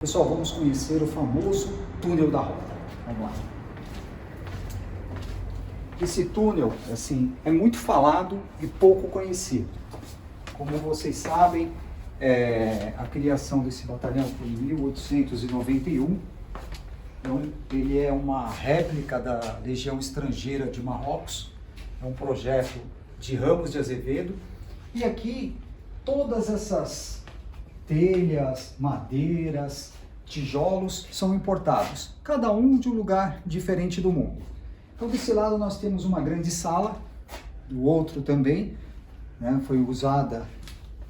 Pessoal, vamos conhecer o famoso túnel da Rota. Vamos lá. Esse túnel, assim, é muito falado e pouco conhecido. Como vocês sabem, a criação desse batalhão foi em 1891. Então, ele é uma réplica da Legião Estrangeira de Marrocos. É um projeto de Ramos de Azevedo. E aqui, todas essas telhas, madeiras, tijolos são importados, cada um de um lugar diferente do mundo. Então, desse lado nós temos uma grande sala, do outro também, né, foi usada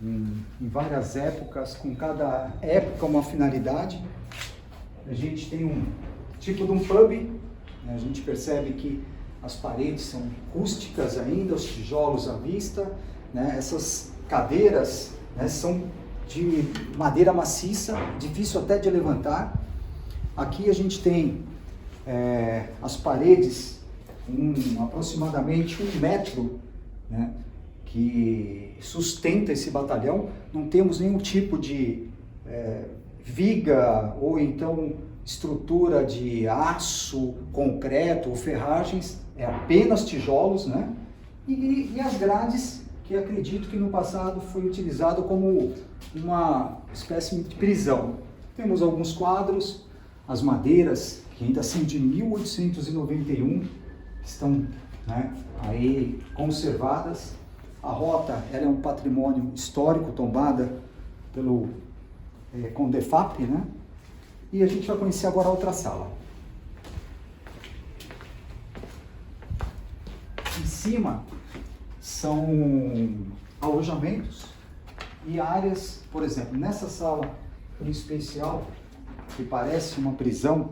em várias épocas, com cada época uma finalidade. A gente tem um tipo de um pub, né, a gente percebe que as paredes são rústicas ainda, os tijolos à vista, né, essas cadeiras, né, são de madeira maciça, difícil até de levantar. Aqui a gente tem as paredes aproximadamente 1 metro, né, que sustenta esse batalhão. Não temos nenhum tipo de viga ou então estrutura de aço, concreto ou ferragens, é apenas tijolos, né? E as grades, que acredito que no passado foi utilizado como uma espécie de prisão. Temos alguns quadros, as madeiras, que ainda são de 1891, estão, né, aí conservadas. A rota, ela é um patrimônio histórico, tombada pelo CONDEFAP, né? E a gente vai conhecer agora a outra sala. Em cima são alojamentos e áreas, por exemplo, nessa sala em especial, que parece uma prisão,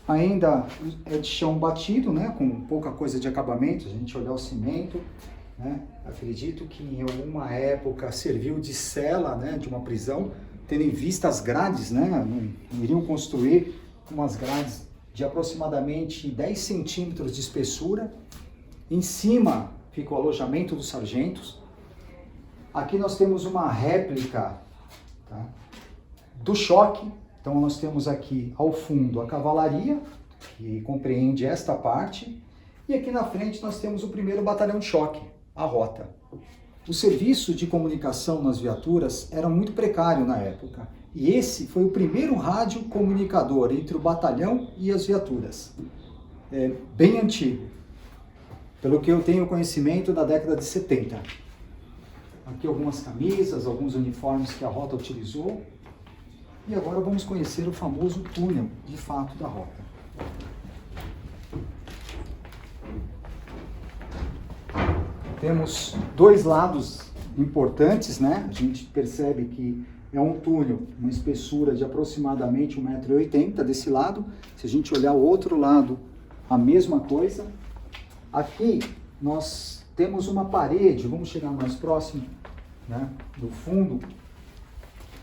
ainda é de chão batido, né, com pouca coisa de acabamento. A gente olhar o cimento, né, acredito que em alguma época serviu de cela, né, de uma prisão, tendo em vista as grades, né, não iriam construir umas grades de aproximadamente 10 centímetros de espessura. Em cima fica o alojamento dos sargentos. Aqui nós temos uma réplica, tá, do choque. Então nós temos aqui ao fundo a cavalaria, que compreende esta parte. E aqui na frente nós temos o primeiro batalhão de choque, a Rota. O serviço de comunicação nas viaturas era muito precário na época. E esse foi o primeiro rádio comunicador entre o batalhão e as viaturas. É bem antigo, pelo que eu tenho conhecimento, da década de 70. Aqui algumas camisas, alguns uniformes que a Rota utilizou. E agora vamos conhecer o famoso túnel, de fato, da Rota. Temos dois lados importantes, né? A gente percebe que é um túnel, uma espessura de aproximadamente 1,80 m desse lado. Se a gente olhar o outro lado, a mesma coisa. Aqui nós temos uma parede, vamos chegar mais próximo, né, do fundo,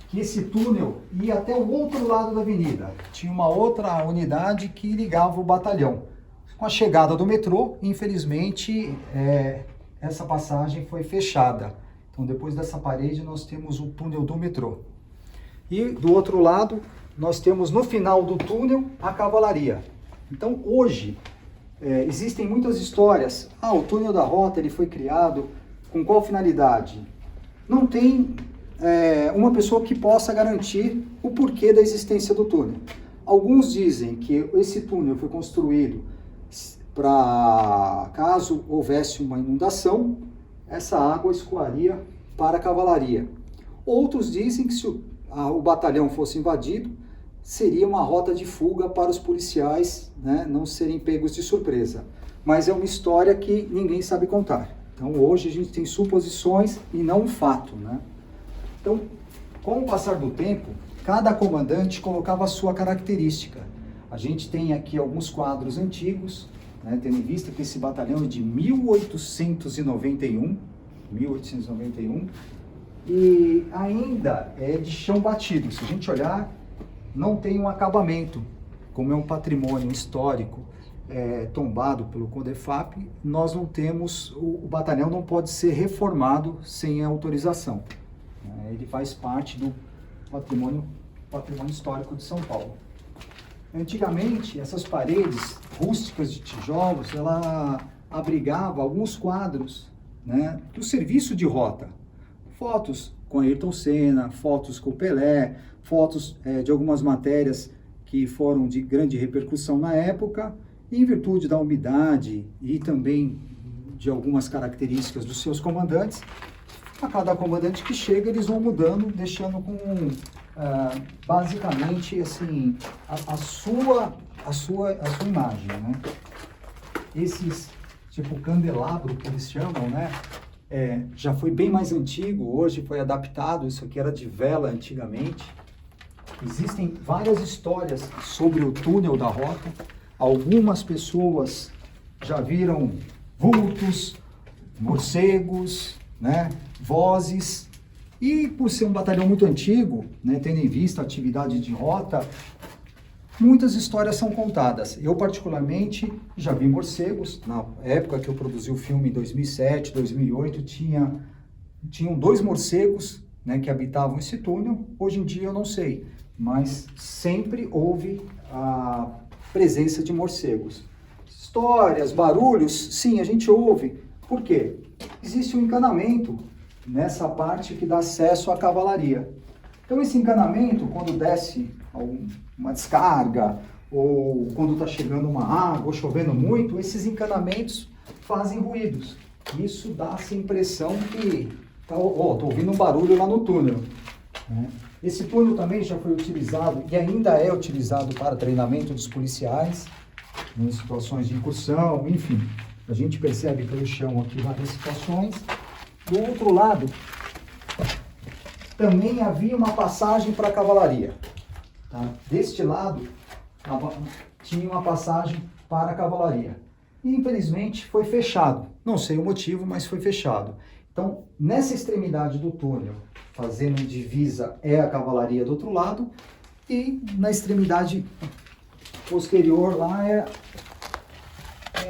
que esse túnel ia até o outro lado da avenida. Tinha uma outra unidade que ligava o batalhão. Com a chegada do metrô, infelizmente, essa passagem foi fechada. Então, depois dessa parede, nós temos o túnel do metrô. E do outro lado, nós temos no final do túnel a cavalaria. Então, hoje, existem muitas histórias. O túnel da Rota ele foi criado com qual finalidade? Não tem uma pessoa que possa garantir o porquê da existência do túnel. Alguns dizem que esse túnel foi construído para, caso houvesse uma inundação, essa água escoaria para a cavalaria. Outros dizem que se o batalhão fosse invadido, seria uma rota de fuga para os policiais, né, não serem pegos de surpresa. Mas é uma história que ninguém sabe contar. Então hoje a gente tem suposições e não um fato, né? Então, com o passar do tempo, cada comandante colocava a sua característica. A gente tem aqui alguns quadros antigos, né, tendo em vista que esse batalhão é de 1891, e ainda é de chão batido. Se a gente olhar, não tem um acabamento. Como é um patrimônio histórico tombado pelo CONDEFAP, nós não temos, o batalhão não pode ser reformado sem a autorização. Ele faz parte do patrimônio patrimônio histórico de São Paulo. Antigamente, essas paredes rústicas de tijolos, ela abrigava alguns quadros, né, do serviço de rota. Fotos com Ayrton Senna, fotos com Pelé, fotos de algumas matérias que foram de grande repercussão na época, e em virtude da umidade e também de algumas características dos seus comandantes, a cada comandante que chega, eles vão mudando, deixando com basicamente assim, a sua imagem, né? Esses, tipo candelabro que eles chamam, né? Já foi bem mais antigo, hoje foi adaptado, isso aqui era de vela antigamente. Existem várias histórias sobre o túnel da rota. Algumas pessoas já viram vultos, morcegos, né, vozes. E por ser um batalhão muito antigo, né, tendo em vista a atividade de rota, muitas histórias são contadas. Eu, particularmente, já vi morcegos. Na época que eu produzi o filme, em 2007, 2008, tinham 2 morcegos, né, que habitavam esse túnel. Hoje em dia eu não sei, mas sempre houve a presença de morcegos. Histórias, barulhos, sim, a gente ouve. Por quê? Existe um encanamento nessa parte que dá acesso à cavalaria. Então esse encanamento, quando desce uma descarga, ou quando está chegando uma água, ou chovendo muito, esses encanamentos fazem ruídos. Isso dá essa impressão que estou ouvindo um barulho lá no túnel, né? Esse túnel também já foi utilizado e ainda é utilizado para treinamento dos policiais, em situações de incursão, enfim. A gente percebe pelo chão aqui várias situações. Do outro lado, também havia uma passagem para a cavalaria. Tá? Deste lado, tinha uma passagem para a cavalaria. E, infelizmente, foi fechado. Não sei o motivo, mas foi fechado. Então, nessa extremidade do túnel, fazendo divisa, é a cavalaria do outro lado. E na extremidade posterior lá é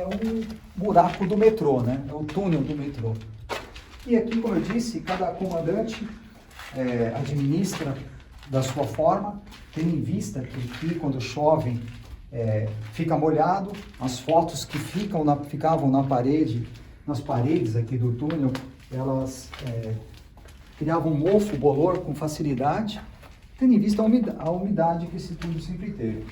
um buraco do metrô, né? É o túnel do metrô. E aqui, como eu disse, cada comandante administra da sua forma, tendo em vista que aqui, quando chove, fica molhado. As fotos que ficavam na parede, nas paredes aqui do túnel, elas criavam mofo, bolor com facilidade, tendo em vista a umidade que esse túnel sempre teve.